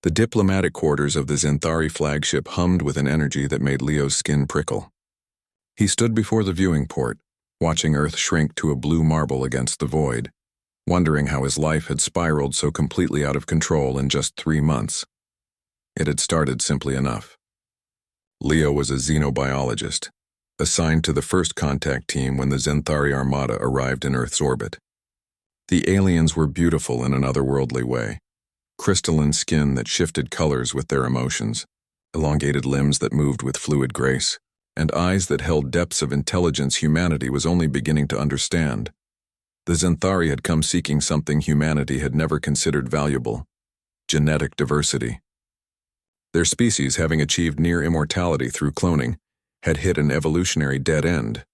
The diplomatic quarters of the Zenthari flagship hummed with an energy that made Leo's skin prickle. He stood before the viewing port, watching Earth shrink to a blue marble against the void, wondering how his life had spiraled so completely out of control in just 3 months. It had started simply enough. Leo was a xenobiologist, assigned to the first contact team when the Zenthari Armada arrived in Earth's orbit. The aliens were beautiful in an otherworldly way. Crystalline skin that shifted colors with their emotions, elongated limbs that moved with fluid grace, and eyes that held depths of intelligence humanity was only beginning to understand. The Zenthari had come seeking something humanity had never considered valuable: genetic diversity. Their species, having achieved near immortality through cloning, had hit an evolutionary dead end.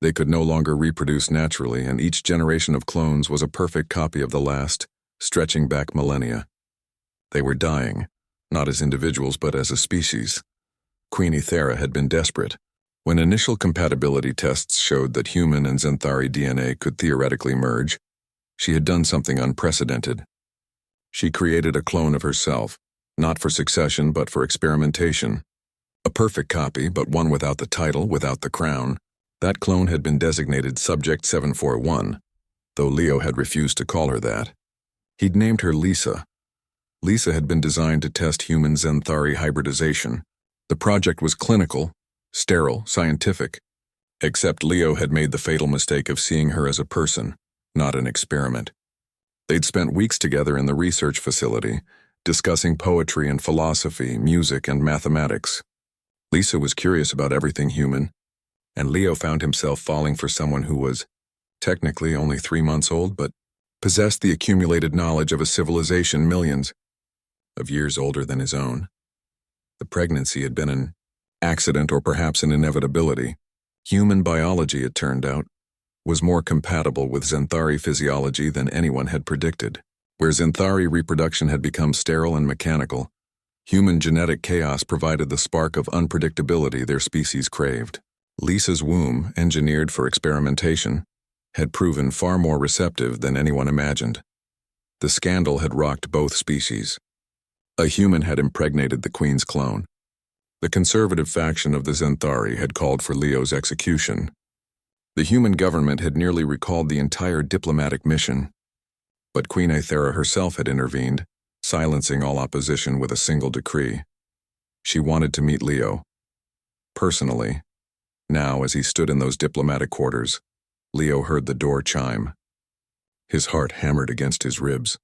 They could no longer reproduce naturally, and each generation of clones was a perfect copy of the last, stretching back millennia. They were dying, not as individuals but as a species. Queen Ethera had been desperate. When initial compatibility tests showed that human and Zenthari DNA could theoretically merge, she had done something unprecedented. She created a clone of herself, not for succession but for experimentation. A perfect copy, but one without the title, without the crown. That clone had been designated Subject 741, though Leo had refused to call her that. He'd named her Lisa. Lisa had been designed to test human Zenthari hybridization. The project was clinical, sterile, scientific, except Leo had made the fatal mistake of seeing her as a person, not an experiment. They'd spent weeks together in the research facility, discussing poetry and philosophy, music and mathematics. Lisa was curious about everything human, and Leo found himself falling for someone who was, technically only 3 months old, but possessed the accumulated knowledge of a civilization millions of years older than his own. The pregnancy had been an accident or perhaps an inevitability. Human biology, it turned out, was more compatible with Zenthari physiology than anyone had predicted. Where Zenthari reproduction had become sterile and mechanical, human genetic chaos provided the spark of unpredictability their species craved. Lisa's womb, engineered for experimentation, had proven far more receptive than anyone imagined. The scandal had rocked both species. A human had impregnated the Queen's clone. The conservative faction of the Zenthari had called for Leo's execution. The human government had nearly recalled the entire diplomatic mission. But Queen Ethera herself had intervened, silencing all opposition with a single decree. She wanted to meet Leo. Personally. Now, as he stood in those diplomatic quarters, Leo heard the door chime. His heart hammered against his ribs.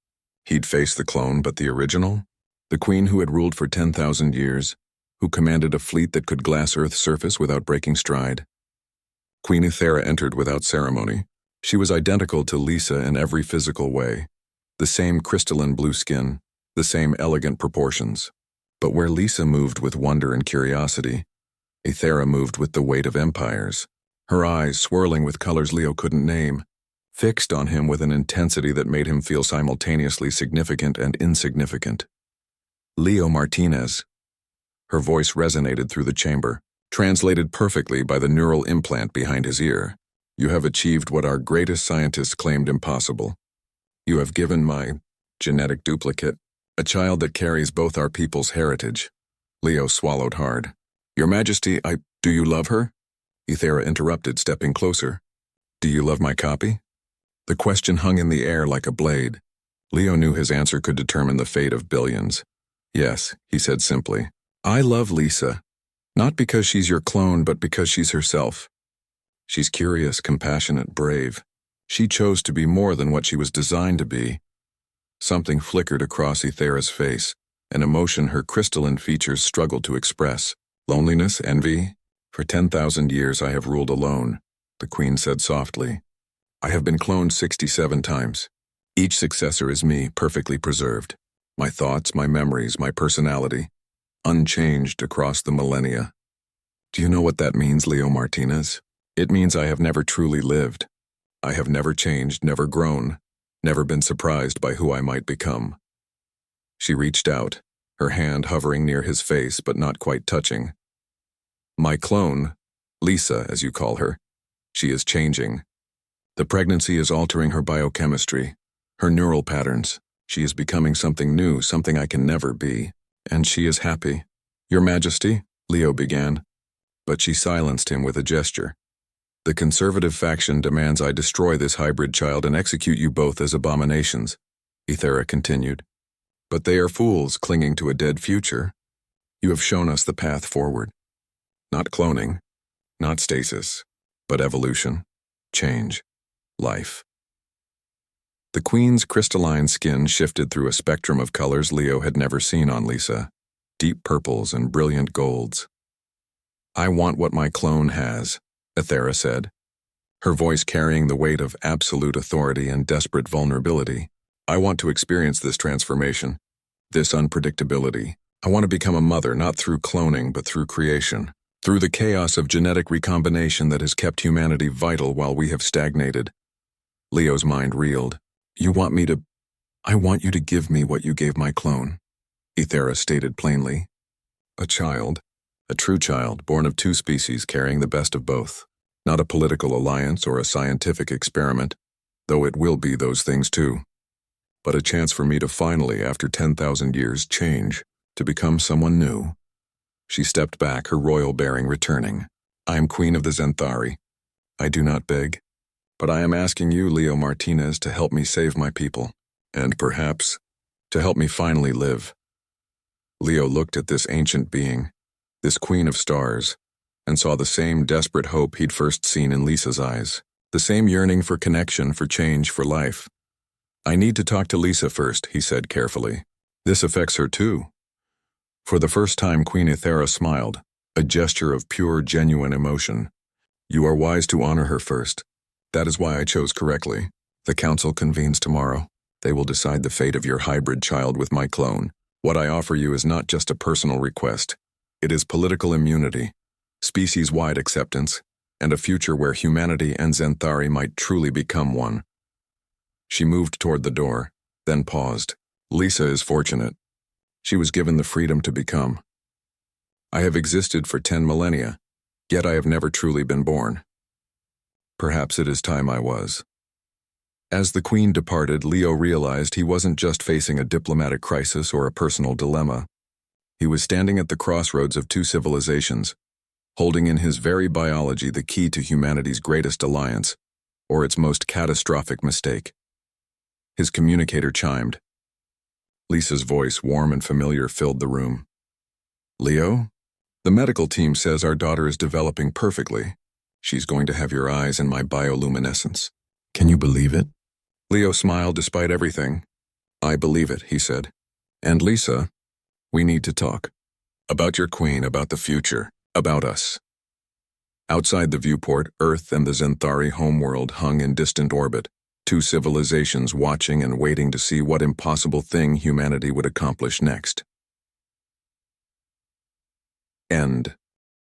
He'd faced the clone, but the original? The queen who had ruled for 10,000 years, who commanded a fleet that could glass Earth's surface without breaking stride. Queen Ethera entered without ceremony. She was identical to Lisa in every physical way. The same crystalline blue skin, the same elegant proportions. But where Lisa moved with wonder and curiosity, Ethera moved with the weight of empires. Her eyes, swirling with colors Leo couldn't name, fixed on him with an intensity that made him feel simultaneously significant and insignificant. Leo Martinez. Her voice resonated through the chamber, translated perfectly by the neural implant behind his ear. You have achieved what our greatest scientists claimed impossible. You have given my genetic duplicate a child that carries both our people's heritage. Leo swallowed hard. Your Majesty, do you love her? Ethera interrupted, stepping closer. Do you love my copy? The question hung in the air like a blade. Leo knew his answer could determine the fate of billions. Yes, he said simply. I love Lisa. Not because she's your clone, but because she's herself. She's curious, compassionate, brave. She chose to be more than what she was designed to be. Something flickered across Ethera's face, an emotion her crystalline features struggled to express. Loneliness, envy? For 10,000 years I have ruled alone, the Queen said softly. I have been cloned 67 times. Each successor is me, perfectly preserved. My thoughts, my memories, my personality, unchanged across the millennia. Do you know what that means, Leo Martinez? It means I have never truly lived. I have never changed, never grown, never been surprised by who I might become. She reached out, her hand hovering near his face but not quite touching. My clone, Lisa, as you call her, she is changing. The pregnancy is altering her biochemistry, her neural patterns. She is becoming something new, something I can never be. And she is happy. Your Majesty, Leo began, but she silenced him with a gesture. The conservative faction demands I destroy this hybrid child and execute you both as abominations, Ethera continued. But they are fools clinging to a dead future. You have shown us the path forward. Not cloning, not stasis, but evolution, change, life. The Queen's crystalline skin shifted through a spectrum of colors Leo had never seen on Lisa, deep purples and brilliant golds. I want what my clone has, Ethera said, her voice carrying the weight of absolute authority and desperate vulnerability. I want to experience this transformation, this unpredictability. I want to become a mother, not through cloning, but through creation, through the chaos of genetic recombination that has kept humanity vital while we have stagnated. Leo's mind reeled. I want you to give me what you gave my clone, Ethera stated plainly. A child, a true child, born of two species carrying the best of both. Not a political alliance or a scientific experiment, though it will be those things too. But a chance for me to finally, after 10,000 years, change, to become someone new. She stepped back, her royal bearing returning. I am Queen of the Zenthari. I do not beg, but I am asking you, Leo Martinez, to help me save my people, and perhaps, to help me finally live. Leo looked at this ancient being, this queen of stars, and saw the same desperate hope he'd first seen in Lisa's eyes, the same yearning for connection, for change, for life. I need to talk to Lisa first, he said carefully. This affects her too. For the first time, Queen Ethera smiled, a gesture of pure, genuine emotion. You are wise to honor her first. That is why I chose correctly. The council convenes tomorrow. They will decide the fate of your hybrid child with my clone. What I offer you is not just a personal request. It is political immunity, species-wide acceptance, and a future where humanity and Zenthari might truly become one. She moved toward the door, then paused. Lisa is fortunate. She was given the freedom to become. I have existed for 10 millennia, yet I have never truly been born. Perhaps it is time I was. As the Queen departed, Leo realized he wasn't just facing a diplomatic crisis or a personal dilemma. He was standing at the crossroads of two civilizations, holding in his very biology the key to humanity's greatest alliance, or its most catastrophic mistake. His communicator chimed. Lisa's voice, warm and familiar, filled the room. Leo, the medical team says our daughter is developing perfectly. She's going to have your eyes and my bioluminescence. Can you believe it? Leo smiled despite everything. I believe it, he said. And Lisa, we need to talk. About your queen, about the future, about us. Outside the viewport, Earth and the Zenthari homeworld hung in distant orbit, two civilizations watching and waiting to see what impossible thing humanity would accomplish next. End.